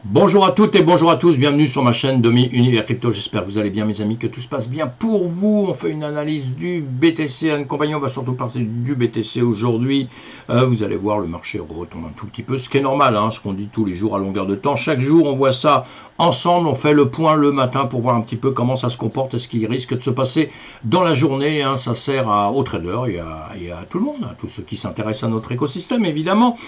Bonjour à toutes et bonjour à tous, bienvenue sur ma chaîne Demi Univers Crypto, j'espère que vous allez bien mes amis, que tout se passe bien pour vous. On fait une analyse du BTC et compagnie, on va surtout parler du BTC aujourd'hui. Vous allez voir, le marché retombe un tout petit peu, ce qui est normal, ce qu'on dit tous les jours à longueur de temps. Chaque jour on voit ça ensemble, on fait le point le matin pour voir un petit peu comment ça se comporte et ce qui risque de se passer dans la journée. Ça sert aux traders et à tout le monde, à tous ceux qui s'intéressent à notre écosystème évidemment.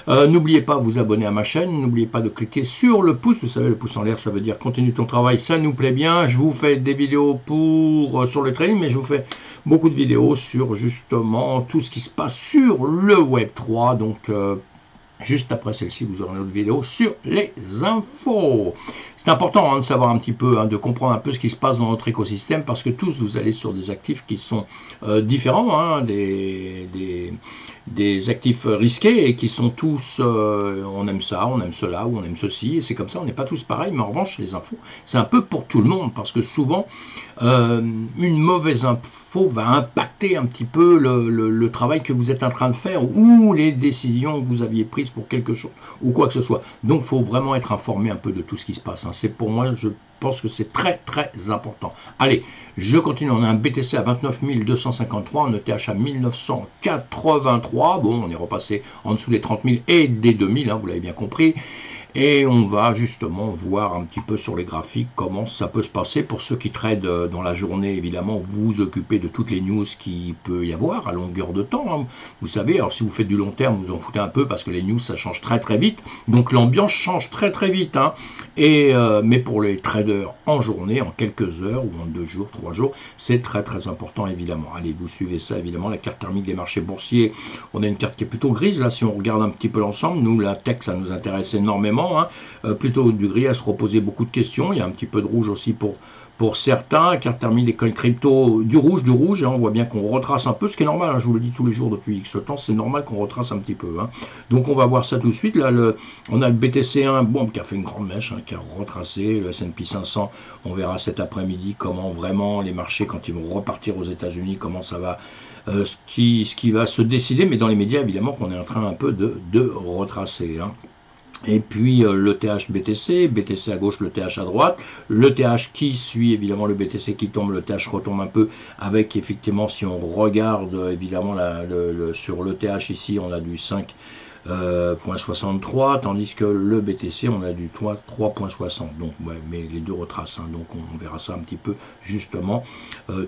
N'oubliez pas de vous abonner à ma chaîne, n'oubliez pas de cliquer sur le pouce, vous savez le pouce en l'air ça veut dire continue ton travail, ça nous plaît bien. Je vous fais des vidéos sur le trading, mais je vous fais beaucoup de vidéos sur justement tout ce qui se passe sur le Web3, donc juste après celle-ci, vous aurez une autre vidéo sur les infos. C'est important de savoir un petit peu, de comprendre un peu ce qui se passe dans notre écosystème, parce que tous, vous allez sur des actifs qui sont différents, des actifs risqués, et qui sont tous, on aime ça, on aime cela, ou on aime ceci, et c'est comme ça, on n'est pas tous pareils, mais en revanche, les infos, c'est un peu pour tout le monde, parce que souvent, une mauvaise info va impacter un petit peu le travail que vous êtes en train de faire, ou les décisions que vous aviez prises pour quelque chose, ou quoi que ce soit. Donc, il faut vraiment être informé un peu de tout ce qui se passe. C'est pour moi, je pense que c'est très très important. Allez, je continue. On a un BTC à 29 253, un ETH à 1983. Bon, on est repassé en dessous des 30 000 et des 2000, vous l'avez bien compris. Et on va justement voir un petit peu sur les graphiques comment ça peut se passer. Pour ceux qui tradent dans la journée, évidemment, vous vous occupez de toutes les news qu'il peut y avoir à longueur de temps. Vous savez, alors si vous faites du long terme, vous en foutez un peu parce que les news, ça change très très vite. Donc l'ambiance change très très vite. Mais pour les traders en journée, en quelques heures ou en 2 jours, 3 jours, c'est très très important évidemment. Allez, vous suivez ça évidemment. La carte thermique des marchés boursiers, on a une carte qui est plutôt grise. Là, si on regarde un petit peu l'ensemble, nous, la tech, ça nous intéresse énormément. Plutôt du gris, à se reposer beaucoup de questions. Il y a un petit peu de rouge aussi pour certains. Carte thermique des coins crypto, du rouge. On voit bien qu'on retrace un peu, ce qui est normal, je vous le dis tous les jours depuis X temps, c'est normal qu'on retrace un petit peu. Donc on va voir ça tout de suite. Là, on a le BTC1 qui a fait une grande mèche, qui a retracé, le S&P 500, on verra cet après-midi comment vraiment les marchés, quand ils vont repartir aux États-Unis, comment ça va. Ce qui va se décider, mais dans les médias évidemment qu'on est en train un peu de retracer. Et puis le TH BTC, BTC à gauche, le TH à droite, le TH qui suit évidemment le BTC qui tombe, le TH retombe un peu avec effectivement, si on regarde évidemment sur le TH ici, on a du 5,63, tandis que le BTC on a du 3,60, donc mais les deux retracent, donc on verra ça un petit peu justement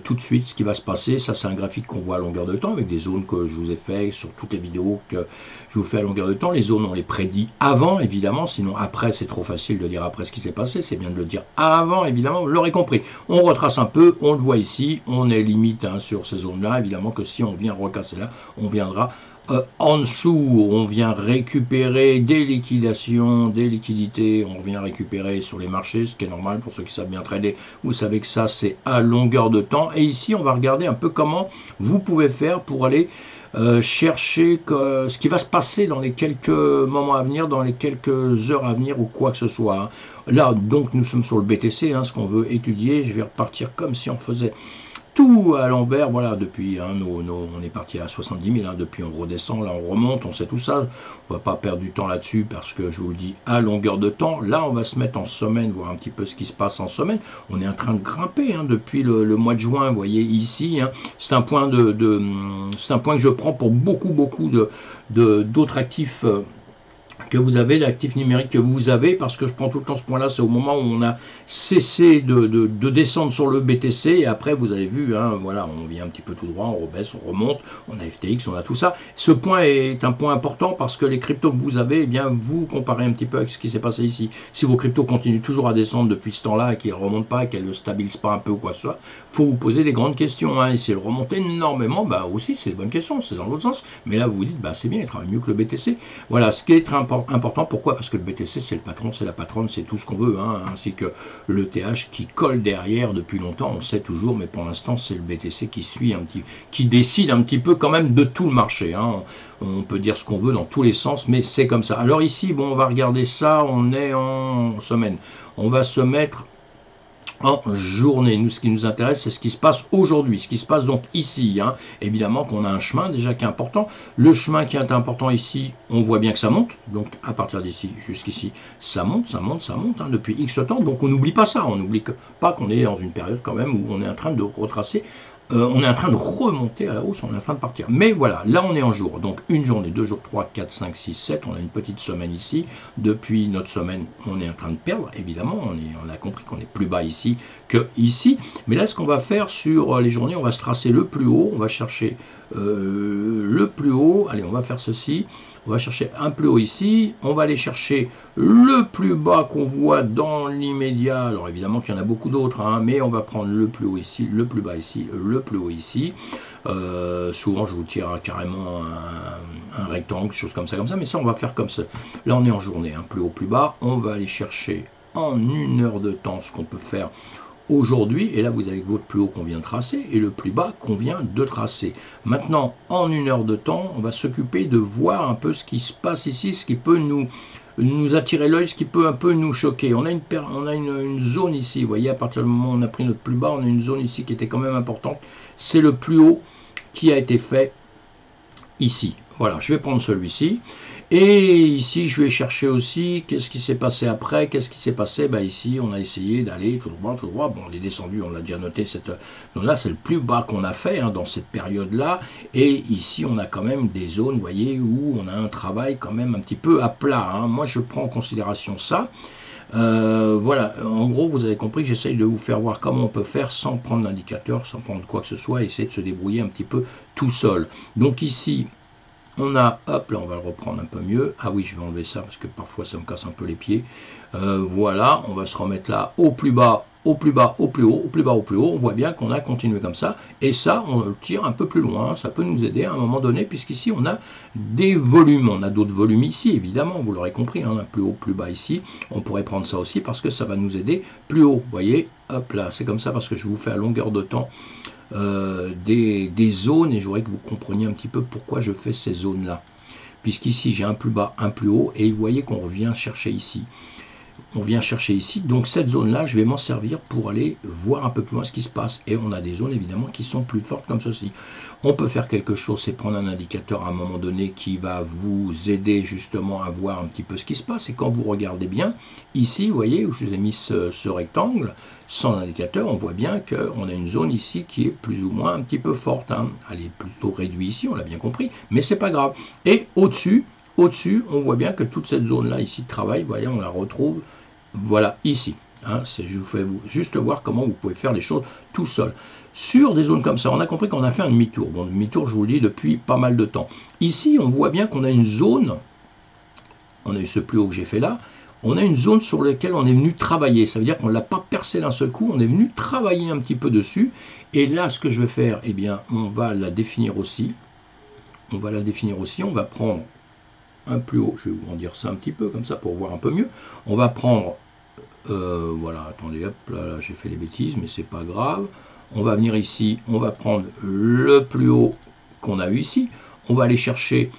tout de suite ce qui va se passer. Ça c'est un graphique qu'on voit à longueur de temps avec des zones que je vous ai fait sur toutes les vidéos que je vous fais à longueur de temps. Les zones on les prédit avant évidemment, sinon après c'est trop facile de dire après ce qui s'est passé, c'est bien de le dire avant évidemment, vous l'aurez compris. On retrace un peu, on le voit ici, on est limite sur ces zones là, évidemment que si on vient recasser là, on viendra en dessous, on vient récupérer des liquidations, des liquidités, on vient récupérer sur les marchés, ce qui est normal pour ceux qui savent bien trader. Vous savez que ça, c'est à longueur de temps. Et ici, on va regarder un peu comment vous pouvez faire pour aller chercher ce qui va se passer dans les quelques moments à venir, dans les quelques heures à venir ou quoi que ce soit. Là, donc, nous sommes sur le BTC, ce qu'on veut étudier. Je vais repartir comme si on faisait tout à l'envers, voilà, depuis, on est parti à 70 000, depuis on redescend, là on remonte, on sait tout ça, on va pas perdre du temps là-dessus, parce que je vous le dis, à longueur de temps, là on va se mettre en semaine, voir un petit peu ce qui se passe en semaine, on est en train de grimper, depuis le mois de juin, vous voyez ici, c'est un point c'est un point que je prends pour beaucoup d'autres actifs, que vous avez, l'actif numérique que vous avez, parce que je prends tout le temps ce point-là, c'est au moment où on a cessé de descendre sur le BTC, et après vous avez vu, voilà, on vient un petit peu tout droit, on rebaisse, on remonte, on a FTX, on a tout ça. Ce point est un point important parce que les cryptos que vous avez, vous comparez un petit peu avec ce qui s'est passé ici. Si vos cryptos continuent toujours à descendre depuis ce temps-là et qu'ils ne remontent pas, qu'elles ne stabilisent pas un peu ou quoi que ce soit, il faut vous poser des grandes questions. Et si elles remontent énormément, aussi c'est une bonne question, c'est dans l'autre sens. Mais là vous vous dites, c'est bien, il travaille mieux que le BTC. Voilà, ce qui est très important. Pourquoi? Parce que le BTC, c'est le patron, c'est la patronne, c'est tout ce qu'on veut, ainsi que le TH qui colle derrière depuis longtemps, on sait toujours, mais pour l'instant, c'est le BTC qui suit qui décide un petit peu quand même de tout le marché. On peut dire ce qu'on veut dans tous les sens, mais c'est comme ça. Alors ici, on va regarder ça, on est en semaine. On va se mettre en journée. Nous, ce qui nous intéresse, c'est ce qui se passe aujourd'hui, ce qui se passe donc ici. Hein. Évidemment qu'on a un chemin déjà qui est important. Le chemin qui est important ici, on voit bien que ça monte. Donc à partir d'ici jusqu'ici, ça monte, ça monte, ça monte hein, depuis X temps. Donc on n'oublie pas ça. On n'oublie pas qu'on est dans une période quand même où on est en train de retracer. On est en train de remonter à la hausse, on est en train de partir. Mais voilà, là on est en jour. Donc une journée, 2 jours, 3, 4, 5, 6, 7. On a une petite semaine ici. Depuis notre semaine, on est en train de perdre, évidemment. On a compris qu'on est plus bas ici que ici. Mais là, ce qu'on va faire sur les journées, on va se tracer le plus haut. On va chercher le plus haut. Allez, on va faire ceci. On va chercher un plus haut ici. On va aller chercher le plus bas qu'on voit dans l'immédiat. Alors évidemment qu'il y en a beaucoup d'autres, hein, mais on va prendre le plus haut ici, le plus bas ici, le plus haut ici. Souvent, je vous tire carrément un rectangle, chose comme ça, mais ça, on va faire comme ça. Là, on est en journée, hein, plus haut, plus bas. On va aller chercher en 1 heure de temps ce qu'on peut faire aujourd'hui, et là vous avez votre plus haut qu'on vient de tracer et le plus bas qu'on vient de tracer. Maintenant, en 1 heure de temps, on va s'occuper de voir un peu ce qui se passe ici, ce qui peut nous attirer l'œil, ce qui peut un peu nous choquer. On a une zone ici, vous voyez, à partir du moment où on a pris notre plus bas, on a une zone ici qui était quand même importante. C'est le plus haut qui a été fait ici. Voilà, je vais prendre celui-ci. Et ici, je vais chercher aussi qu'est-ce qui s'est passé après. Qu'est-ce qui s'est passé? Ici, on a essayé d'aller tout droit, tout droit. Bon, on est descendu, on l'a déjà noté. Donc là, c'est le plus bas qu'on a fait hein, dans cette période-là. Et ici, on a quand même des zones, vous voyez, où on a un travail quand même un petit peu à plat. Hein. Moi, je prends en considération ça. Voilà, en gros, vous avez compris que j'essaye de vous faire voir comment on peut faire sans prendre l'indicateur, sans prendre quoi que ce soit, et essayer de se débrouiller un petit peu tout seul. Donc ici, on a, hop, là on va le reprendre un peu mieux. Ah oui, je vais enlever ça parce que parfois ça me casse un peu les pieds. Voilà, on va se remettre là au plus bas, au plus bas, au plus haut, au plus bas, au plus haut. On voit bien qu'on a continué comme ça. Et ça, on le tire un peu plus loin. Ça peut nous aider à un moment donné, puisqu'ici on a des volumes. On a d'autres volumes ici, évidemment, vous l'aurez compris. Hein, plus haut, plus bas ici. On pourrait prendre ça aussi parce que ça va nous aider plus haut. Vous voyez, hop là, c'est comme ça parce que je vous fais à longueur de temps. Des zones et je voudrais que vous compreniez un petit peu pourquoi je fais ces zones là puisqu'ici j'ai un plus bas, un plus haut et vous voyez qu'on revient chercher ici. On vient chercher ici, donc cette zone-là, je vais m'en servir pour aller voir un peu plus loin ce qui se passe. Et on a des zones évidemment qui sont plus fortes comme ceci. On peut faire quelque chose, c'est prendre un indicateur à un moment donné qui va vous aider justement à voir un petit peu ce qui se passe. Et quand vous regardez bien, ici, vous voyez où je vous ai mis ce rectangle, sans indicateur, on voit bien qu'on a une zone ici qui est plus ou moins un petit peu forte. Hein. Elle est plutôt réduite ici, on l'a bien compris, mais c'est pas grave. Et au-dessus, on voit bien que toute cette zone-là ici de travail, voyez, on la retrouve, voilà, ici. Hein, je vous fais juste voir comment vous pouvez faire les choses tout seul. Sur des zones comme ça, on a compris qu'on a fait un demi-tour. Bon, demi-tour, je vous le dis, depuis pas mal de temps. Ici, on voit bien qu'on a une zone, on a eu ce plus haut que j'ai fait là, on a une zone sur laquelle on est venu travailler. Ça veut dire qu'on ne l'a pas percé d'un seul coup, on est venu travailler un petit peu dessus. Et là, ce que je vais faire, eh bien, on va la définir aussi. On va la définir aussi, on va prendre un plus haut, je vais vous en dire ça un petit peu comme ça pour voir un peu mieux. On va prendre, voilà, attendez, hop, là j'ai fait les bêtises, mais c'est pas grave. On va venir ici, on va prendre le plus haut qu'on a eu ici. On va aller chercher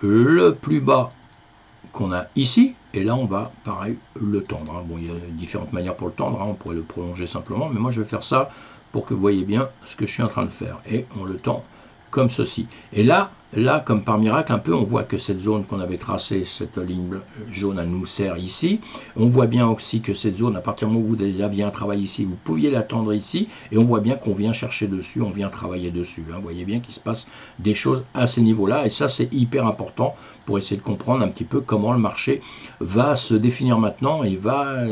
le plus bas qu'on a ici. Et là, on va, pareil, le tendre. Hein. Bon, il y a différentes manières pour le tendre. Hein. On pourrait le prolonger simplement. Mais moi, je vais faire ça pour que vous voyez bien ce que je suis en train de faire. Et on le tend comme ceci. Et là, comme par miracle, un peu, on voit que cette zone qu'on avait tracée, cette ligne jaune, elle nous sert ici. On voit bien aussi que cette zone, à partir du moment où vous aviez un travail ici, vous pouviez l'attendre ici. Et on voit bien qu'on vient chercher dessus, on vient travailler dessus. Hein. Vous voyez bien qu'il se passe des choses à ces niveaux-là. Et ça, c'est hyper important pour essayer de comprendre un petit peu comment le marché va se définir maintenant et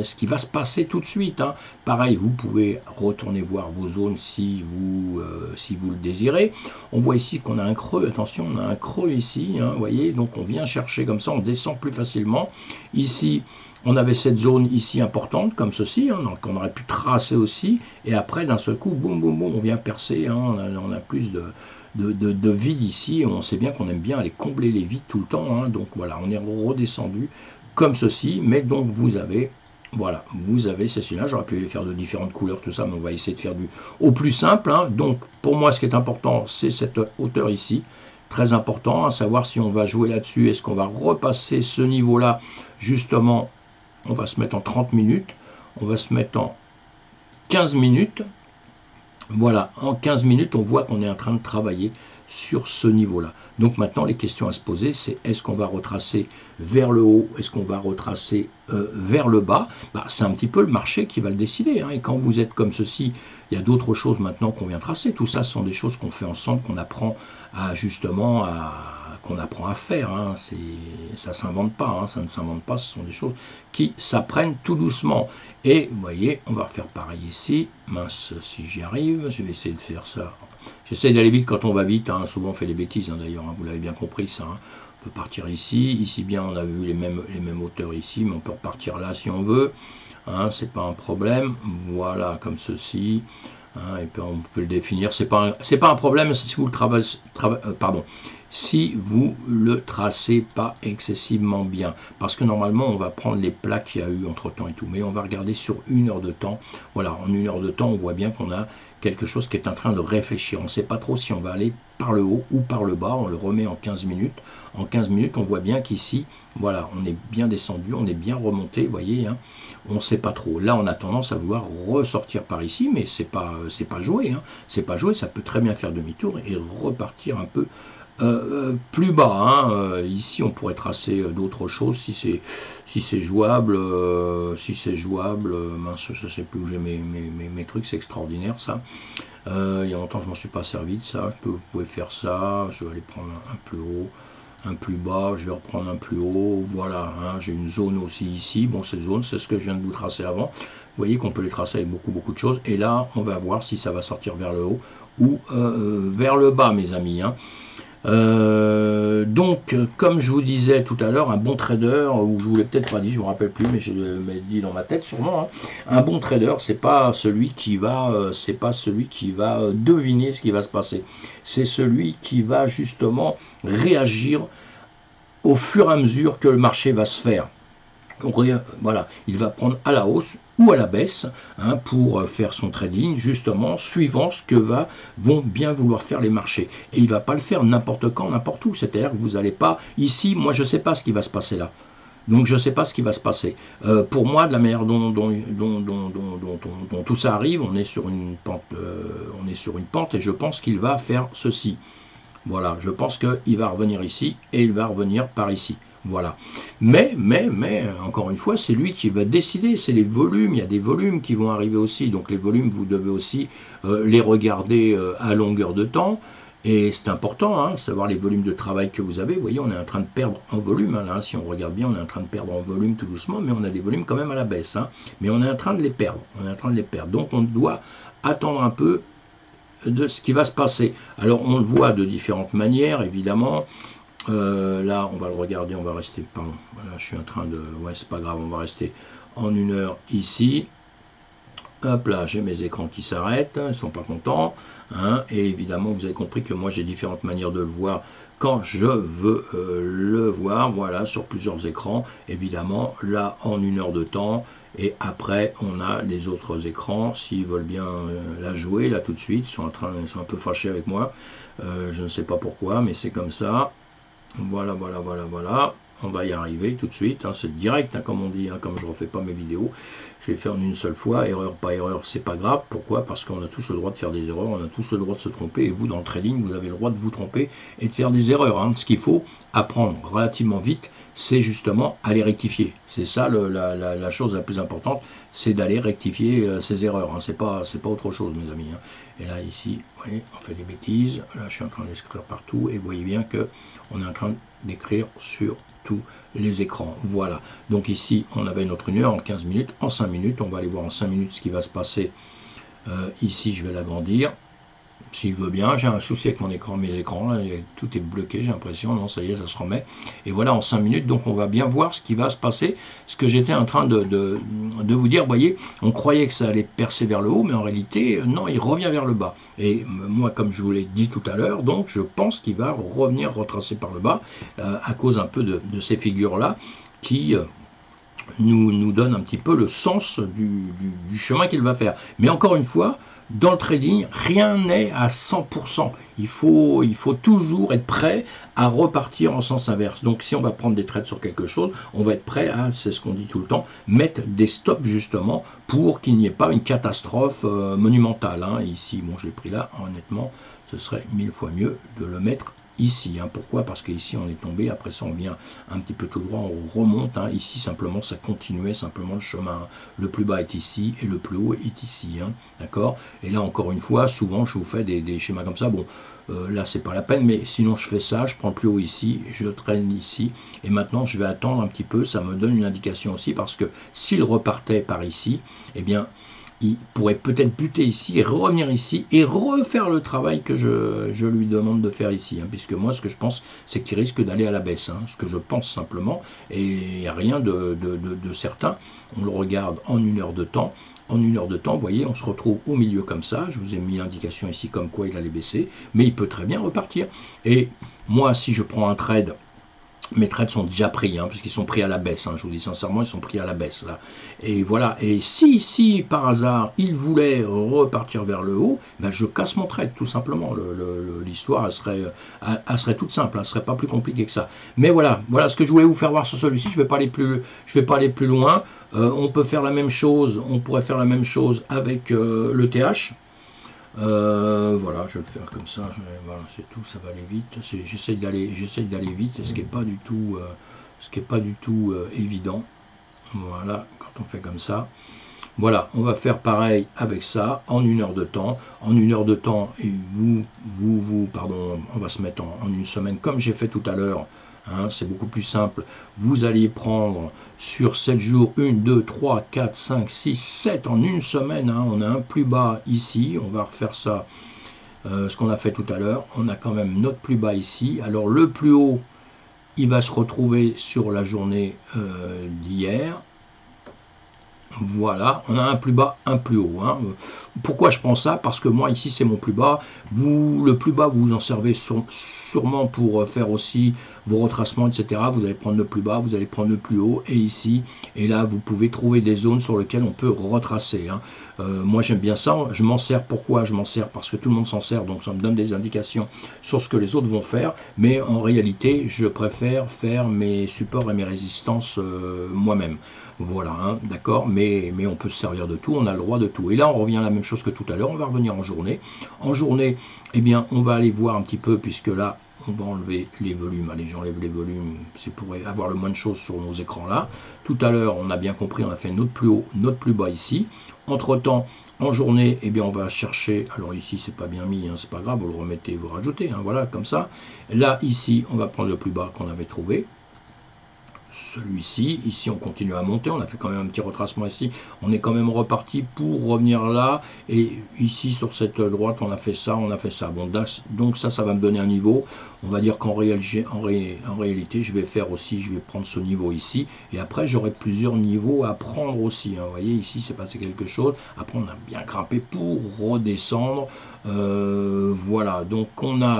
ce qui va se passer tout de suite. Hein. Pareil, vous pouvez retourner voir vos zones si vous le désirez. On voit ici qu'on a un creux, attention, on a un creux ici, hein, vous voyez, donc on vient chercher comme ça, on descend plus facilement. Ici, on avait cette zone ici importante, comme ceci, hein, donc on aurait pu tracer aussi, et après, d'un seul coup, boum, boum, boum, on vient percer, hein, on a plus de vide ici, et on sait bien qu'on aime bien aller combler les vides tout le temps, hein, donc voilà, on est redescendu comme ceci, mais donc vous avez... Voilà, vous avez ceci-là, j'aurais pu les faire de différentes couleurs, tout ça, mais on va essayer de faire au plus simple. Hein. Donc, pour moi, ce qui est important, c'est cette hauteur ici, très important, à savoir si on va jouer là-dessus, est-ce qu'on va repasser ce niveau-là, justement, on va se mettre en 30 minutes, on va se mettre en 15 minutes, voilà, en 15 minutes, on voit qu'on est en train de travailler sur ce niveau-là. Donc maintenant, les questions à se poser, c'est est-ce qu'on va retracer vers le haut, est-ce qu'on va retracer vers le bas? C'est un petit peu le marché qui va le décider. Hein. Et quand vous êtes comme ceci, il y a d'autres choses maintenant qu'on vient tracer. Tout ça, ce sont des choses qu'on fait ensemble, qu'on apprend à justement qu'on apprend à faire. Hein. Ça ne s'invente pas, hein. Ça ne s'invente pas, ce sont des choses qui s'apprennent tout doucement. Et vous voyez, on va refaire pareil ici. Mince, si j'y arrive, je vais essayer de faire ça. J'essaie d'aller vite quand on va vite, hein. Souvent on fait des bêtises hein, d'ailleurs, hein. Vous l'avez bien compris ça. Hein. On peut partir ici, ici bien on a vu les mêmes hauteurs ici, mais on peut repartir là si on veut. Hein, c'est pas un problème. Voilà, comme ceci. Hein, et puis on peut le définir. C'est pas un problème si vous le si vous le tracez pas excessivement bien, parce que normalement on va prendre les plaques qu'il y a eu entre temps et tout, mais on va regarder sur 1 heure de temps. Voilà, en 1 heure de temps, on voit bien qu'on a quelque chose qui est en train de réfléchir. On ne sait pas trop si on va aller par le haut ou par le bas. On le remet en 15 minutes. En 15 minutes, on voit bien qu'ici, voilà, on est bien descendu, on est bien remonté, vous voyez, hein. On ne sait pas trop. Là, on a tendance à vouloir ressortir par ici, mais c'est pas joué, hein. C'est pas joué, ça peut très bien faire demi-tour et repartir un peu plus bas. Hein. Ici, on pourrait tracer d'autres choses si c'est jouable. Mince, je ne sais plus où j'ai mes trucs, c'est extraordinaire ça. Il y a longtemps, je m'en suis pas servi de ça. Vous pouvez faire ça. Je vais aller prendre un plus haut, un plus bas. Je vais reprendre un plus haut. Voilà. Hein. J'ai une zone aussi ici. Bon, cette zone, c'est ce que je viens de vous tracer avant. Vous voyez qu'on peut les tracer avec beaucoup de choses. Et là, on va voir si ça va sortir vers le haut ou vers le bas, mes amis. Hein. Donc, comme je vous disais tout à l'heure, un bon trader, ou je vous l'ai peut-être pas dit, je me rappelle plus, mais je l'ai dit dans ma tête sûrement. Hein, un bon trader, c'est pas celui qui va deviner ce qui va se passer. C'est celui qui va justement réagir au fur et à mesure que le marché va se faire. Donc, voilà, il va prendre à la hausse ou à la baisse hein, pour faire son trading, justement, suivant ce que vont bien vouloir faire les marchés. Et il ne va pas le faire n'importe quand, n'importe où. C'est-à-dire que vous n'allez pas, ici, moi je ne sais pas ce qui va se passer là. Donc je ne sais pas ce qui va se passer. Pour moi, de la manière dont tout ça arrive, on est sur une pente, et je pense qu'il va faire ceci. Voilà, je pense qu'il va revenir ici et il va revenir par ici. Voilà. Mais, encore une fois, c'est lui qui va décider, c'est les volumes, il y a des volumes qui vont arriver aussi, donc les volumes, vous devez aussi les regarder à longueur de temps, et c'est important, hein, savoir les volumes de travail que vous avez. Vous voyez, on est en train de perdre en volume, hein, là, si on regarde bien, on est en train de perdre en volume tout doucement, mais on a des volumes quand même à la baisse, hein, mais on est en train de les perdre, donc on doit attendre un peu de ce qui va se passer. Alors, on le voit de différentes manières, évidemment. Là, on va le regarder, on va rester, pardon, voilà, je suis en train de, ouais, c'est pas grave, on va rester en 1 heure ici. Hop là, j'ai mes écrans qui s'arrêtent, ils ne sont pas contents, hein, et évidemment, vous avez compris que moi, j'ai différentes manières de le voir quand je veux le voir, voilà, sur plusieurs écrans, évidemment, là, en 1 heure de temps, et après, on a les autres écrans, s'ils veulent bien la jouer, là, tout de suite, ils sont un peu fâchés avec moi, je ne sais pas pourquoi, mais c'est comme ça. Voilà, on va y arriver tout de suite, hein, c'est direct, hein, comme on dit, hein, comme je ne refais pas mes vidéos, je vais faire en une seule fois, erreur, pas erreur, c'est pas grave, pourquoi? Parce qu'on a tous le droit de faire des erreurs, on a tous le droit de se tromper, et vous, dans le trading, vous avez le droit de vous tromper et de faire des erreurs, hein. Ce qu'il faut apprendre relativement vite, c'est justement aller rectifier, c'est ça la chose la plus importante, c'est d'aller rectifier ses erreurs, hein. C'est pas autre chose, mes amis, hein. Et là, ici, vous voyez, on fait des bêtises. Là, je suis en train d'écrire partout. Et vous voyez bien qu'on est en train d'écrire sur tous les écrans. Voilà. Donc ici, on avait notre 1 heure en 15 minutes. En 5 minutes, on va aller voir en 5 minutes ce qui va se passer. Ici, je vais l'agrandir. S'il veut bien, j'ai un souci avec mes écrans, là, tout est bloqué, j'ai l'impression, non, ça y est, ça se remet. Et voilà, en 5 minutes, donc on va bien voir ce qui va se passer, ce que j'étais en train de vous dire, vous voyez, on croyait que ça allait percer vers le haut, mais en réalité, non, il revient vers le bas. Et moi, comme je vous l'ai dit tout à l'heure, donc je pense qu'il va revenir retracer par le bas, à cause un peu de ces figures-là, qui nous donne un petit peu le sens du chemin qu'il va faire. Mais encore une fois, dans le trading, rien n'est à 100%. Il faut toujours être prêt à repartir en sens inverse. Donc si on va prendre des trades sur quelque chose, on va être prêt à, c'est ce qu'on dit tout le temps, mettre des stops justement pour qu'il n'y ait pas une catastrophe monumentale. Hein. Ici, bon, je l'ai pris là, honnêtement, ce serait 1000 fois mieux de le mettre ici. Hein. Pourquoi? Parce qu'ici on est tombé, après ça on vient un petit peu tout droit, on remonte. Hein. Ici simplement ça continuait simplement le chemin. Le plus bas est ici et le plus haut est ici. Hein. D'accord? Et là encore une fois, souvent je vous fais des schémas comme ça. Bon, là c'est pas la peine, mais sinon je fais ça, je prends le plus haut ici, je traîne ici, et maintenant je vais attendre un petit peu, ça me donne une indication aussi, parce que s'il repartait par ici, eh bien il pourrait peut-être buter ici et revenir ici et refaire le travail que je lui demande de faire ici. Hein, puisque moi, ce que je pense, c'est qu'il risque d'aller à la baisse. Hein, ce que je pense simplement, et il n'y a rien de certain. On le regarde en 1 heure de temps. En 1 heure de temps, vous voyez, on se retrouve au milieu comme ça. Je vous ai mis l'indication ici comme quoi il allait baisser. Mais il peut très bien repartir. Et moi, si je prends un trade, mes trades sont déjà pris, hein, puisqu'ils sont pris à la baisse, hein, je vous dis sincèrement, ils sont pris à la baisse, là. Et voilà, et si par hasard, il voulait repartir vers le haut, ben je casse mon trade, tout simplement. L'histoire, elle serait toute simple, hein, elle ne serait pas plus compliquée que ça. Mais voilà, voilà ce que je voulais vous faire voir sur celui-ci, je ne vais pas aller plus loin. On peut faire la même chose, on pourrait faire la même chose avec le TH. Voilà, je vais le faire comme ça, voilà, c'est tout, ça va aller vite. J'essaye d'aller vite, ce qui n'est pas du tout, évident. Voilà, quand on fait comme ça. Voilà, on va faire pareil avec ça en 1 heure de temps. En 1 heure de temps, et pardon, on va se mettre en 1 semaine, comme j'ai fait tout à l'heure. Hein, c'est beaucoup plus simple. Vous allez prendre sur 7 jours, 1, 2, 3, 4, 5, 6, 7 en 1 semaine. Hein, on a un plus bas ici. On va refaire ça, ce qu'on a fait tout à l'heure. On a quand même notre plus bas ici. Alors le plus haut, il va se retrouver sur la journée d'hier. Voilà, on a un plus bas, un plus haut. Hein. Pourquoi je prends ça? Parce que moi, ici, c'est mon plus bas. Le plus bas, vous en servez sûrement pour faire aussi vos retracements, etc. Vous allez prendre le plus bas, vous allez prendre le plus haut, et ici, et là, vous pouvez trouver des zones sur lesquelles on peut retracer. Hein. Moi, j'aime bien ça. Je m'en sers. Pourquoi je m'en sers? Parce que tout le monde s'en sert, donc ça me donne des indications sur ce que les autres vont faire. Mais en réalité, je préfère faire mes supports et mes résistances moi-même. Voilà, hein, d'accord, mais on peut se servir de tout, on a le droit de tout. Et là, on revient à la même chose que tout à l'heure, on va revenir en journée. En journée, eh bien, on va aller voir un petit peu, puisque là, on va enlever les volumes. Allez, j'enlève les volumes, c'est pour avoir le moins de choses sur nos écrans là. Tout à l'heure, on a bien compris, on a fait notre plus haut, notre plus bas ici. Entre-temps, en journée, eh bien, on va chercher, alors ici, c'est pas bien mis, hein, c'est pas grave, vous le remettez, vous rajoutez, hein, voilà, comme ça. Là, ici, on va prendre le plus bas qu'on avait trouvé. Celui-ci, ici on continue à monter, on a fait quand même un petit retracement ici, on est quand même reparti pour revenir là, et ici sur cette droite on a fait ça, bon, donc ça va me donner un niveau, on va dire qu'en réalité je vais prendre ce niveau ici, et après j'aurai plusieurs niveaux à prendre aussi, hein. Vous voyez ici c'est passé quelque chose, après on a bien grimpé pour redescendre, voilà, donc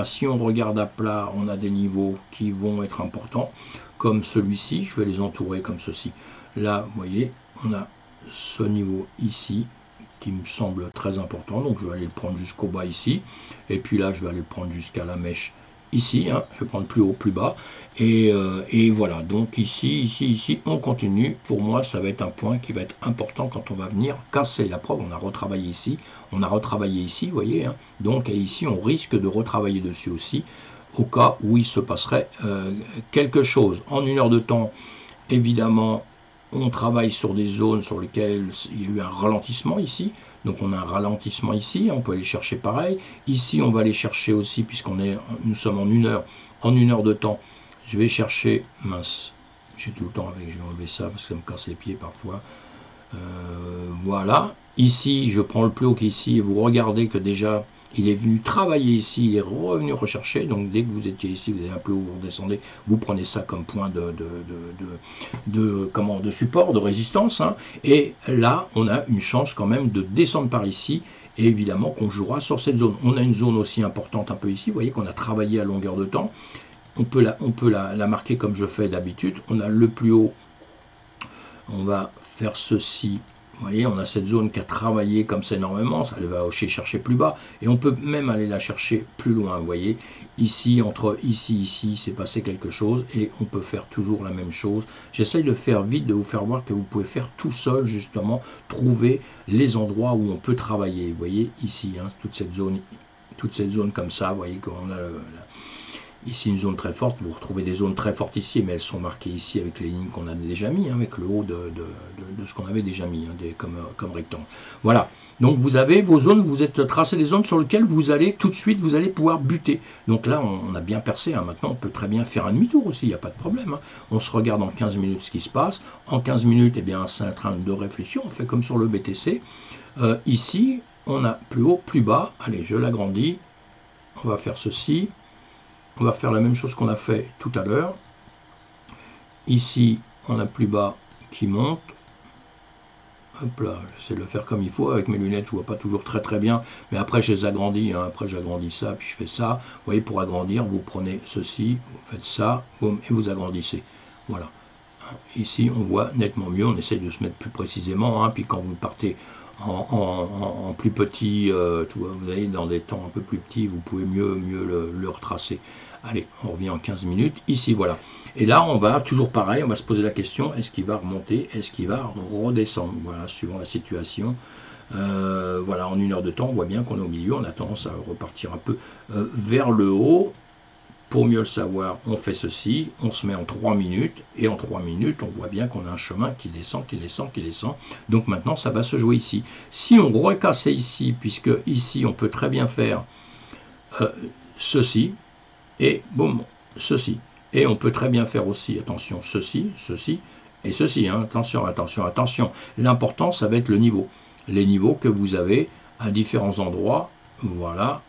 si on regarde à plat, on a des niveaux qui vont être importants, comme celui-ci, je vais les entourer comme ceci. Là, vous voyez, on a ce niveau ici, qui me semble très important, donc je vais aller le prendre jusqu'au bas ici, et puis là, je vais aller le prendre jusqu'à la mèche ici, hein. Je vais prendre plus haut, plus bas, et voilà, donc ici, on continue. Pour moi, ça va être un point qui va être important quand on va venir casser. La preuve, on a retravaillé ici, vous voyez, hein. Donc, et ici, on risque de retravailler dessus aussi, au cas où il se passerait quelque chose. En 1 heure de temps, évidemment, on travaille sur des zones sur lesquelles il y a eu un ralentissement ici. Donc on a un ralentissement ici, on peut aller chercher pareil. Ici, on va aller chercher aussi, nous sommes en 1 heure. En 1 heure de temps, je vais chercher, mince, j'ai tout le temps avec, je vais enlever ça parce que ça me casse les pieds parfois. Voilà, ici, je prends le plus haut qu'ici, et vous regardez que déjà, il est venu travailler ici, il est revenu rechercher, donc dès que vous étiez ici, vous avez un peu où vous redescendez, vous prenez ça comme point de support, de résistance, hein, et là, on a une chance quand même de descendre par ici, et évidemment qu'on jouera sur cette zone. On a une zone aussi importante un peu ici, vous voyez qu'on a travaillé à longueur de temps, on peut la marquer comme je fais d'habitude, on a le plus haut, on va faire ceci, Vous voyez, on a cette zone qui a travaillé comme ça énormément, ça va aussi chercher plus bas, et on peut même aller la chercher plus loin. Vous voyez, ici, entre ici, c'est passé quelque chose, et on peut faire toujours la même chose. J'essaye de faire vite, de vous faire voir que vous pouvez faire tout seul, justement, trouver les endroits où on peut travailler. Vous voyez, ici, hein, toute cette zone comme ça, vous voyez qu'on a ici une zone très forte, vous retrouvez des zones très fortes ici, mais elles sont marquées ici avec les lignes qu'on a déjà mis, hein, avec le haut de ce qu'on avait déjà mis, hein, comme rectangle. Voilà, donc vous avez vos zones, vous êtes tracé des zones sur lesquelles vous allez, tout de suite, vous allez pouvoir buter. Donc là, on a bien percé, hein. Maintenant on peut très bien faire un demi-tour aussi, il n'y a pas de problème. Hein. On se regarde en 15 minutes ce qui se passe. En 15 minutes, eh bien, c'est un train de réflexion, on fait comme sur le BTC. Ici, on a plus haut, plus bas. Allez, je l'agrandis. On va faire ceci. On va faire la même chose qu'on a fait tout à l'heure. Ici, on a plus bas qui monte. Hop là, j'essaie de le faire comme il faut. Avec mes lunettes, je ne vois pas toujours très très bien. Mais après, je les agrandis. Hein. Après, j'agrandis ça, puis je fais ça. Vous voyez, pour agrandir, vous prenez ceci, vous faites ça, boum, et vous agrandissez. Voilà. Ici, on voit nettement mieux. On essaie de se mettre plus précisément. Hein. Puis quand vous partez en plus petit, vous voyez, dans des temps un peu plus petits, vous pouvez mieux le retracer. Allez, on revient en 15 minutes. Ici, voilà. Et là, on va, toujours pareil, on va se poser la question, est-ce qu'il va remonter, est-ce qu'il va redescendre? Voilà, suivant la situation. Voilà, en 1 heure de temps, on voit bien qu'on est au milieu, on a tendance à repartir un peu vers le haut. Pour mieux le savoir, on fait ceci, on se met en 3 minutes, et en 3 minutes, on voit bien qu'on a un chemin qui descend, qui descend, qui descend. Donc maintenant, ça va se jouer ici. Si on recassait ici, puisque ici, on peut très bien faire ceci, et boum, ceci. Et on peut très bien faire aussi, attention, ceci, ceci, et ceci. Hein. Attention, attention, attention. L'important, ça va être le niveau. Les niveaux que vous avez à différents endroits, voilà,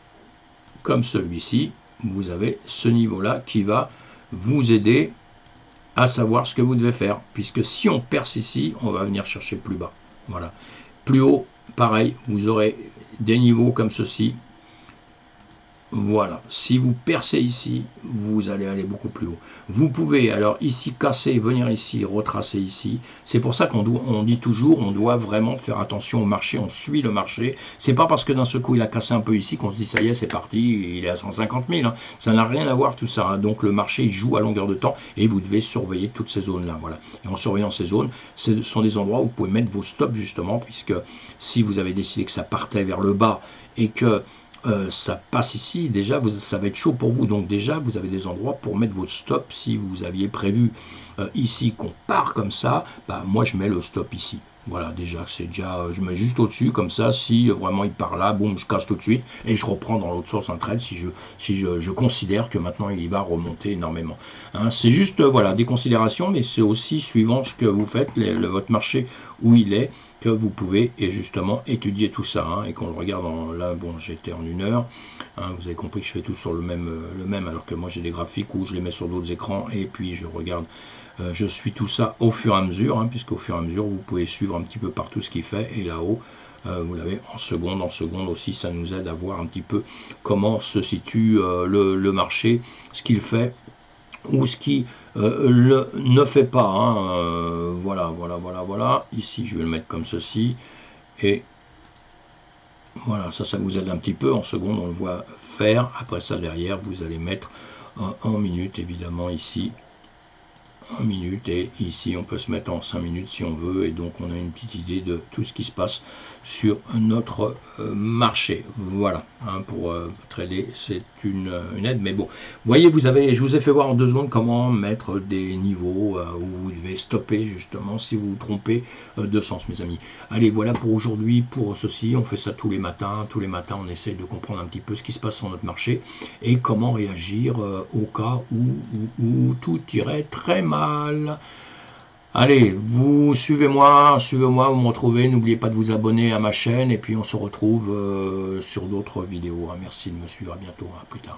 comme celui-ci. Vous avez ce niveau-là qui va vous aider à savoir ce que vous devez faire. Puisque si on perce ici, on va venir chercher plus bas. Voilà. Plus haut, pareil, vous aurez des niveaux comme ceci. Voilà, si vous percez ici, vous allez aller beaucoup plus haut. Vous pouvez alors ici casser, venir ici, retracer ici. C'est pour ça qu'on dit toujours, on doit vraiment faire attention au marché, on suit le marché. C'est pas parce que d'un seul coup il a cassé un peu ici qu'on se dit ça y est, c'est parti, il est à 150 000. Hein. Ça n'a rien à voir tout ça. Hein. Donc le marché il joue à longueur de temps et vous devez surveiller toutes ces zones-là. Voilà. Et en surveillant ces zones, ce sont des endroits où vous pouvez mettre vos stops justement, puisque si vous avez décidé que ça partait vers le bas et que ça passe ici, déjà ça va être chaud pour vous, donc déjà vous avez des endroits pour mettre votre stop. Si vous aviez prévu ici qu'on part comme ça, bah moi je mets le stop ici. Voilà, déjà, je mets juste au-dessus, comme ça, si vraiment il part là, boum, je casse tout de suite, et je reprends dans l'autre sens un trade si je considère que maintenant il va remonter énormément. Hein, c'est juste, voilà, des considérations, mais c'est aussi suivant ce que vous faites, votre marché, où il est, que vous pouvez et justement étudier tout ça, hein, et qu'on le regarde là, bon, j'étais en 1 heure, hein, vous avez compris que je fais tout sur le même, alors que moi j'ai des graphiques où je les mets sur d'autres écrans, et puis je regarde. Je suis tout ça au fur et à mesure, hein, puisqu'au fur et à mesure, vous pouvez suivre un petit peu partout ce qu'il fait. Et là-haut, vous l'avez en seconde aussi, ça nous aide à voir un petit peu comment se situe le marché, ce qu'il fait ou ce qui ne fait pas. Hein. Voilà. Ici, je vais le mettre comme ceci. Et voilà, ça vous aide un petit peu. En seconde, on le voit faire. Après ça, derrière, vous allez mettre en minutes, évidemment, ici. 1 minute, et ici on peut se mettre en 5 minutes si on veut, et donc on a une petite idée de tout ce qui se passe sur notre marché. Voilà, hein, pour trader, c'est une aide, mais bon, vous voyez, je vous ai fait voir en 2 secondes comment mettre des niveaux où vous devez stopper justement si vous vous trompez de sens, mes amis. Allez, voilà pour aujourd'hui, pour ceci, on fait ça tous les matins on essaye de comprendre un petit peu ce qui se passe sur notre marché et comment réagir au cas où tout irait très mal. Allez, vous suivez-moi, vous me retrouvez, n'oubliez pas de vous abonner à ma chaîne, et puis on se retrouve sur d'autres vidéos. Merci de me suivre, à bientôt, à plus tard.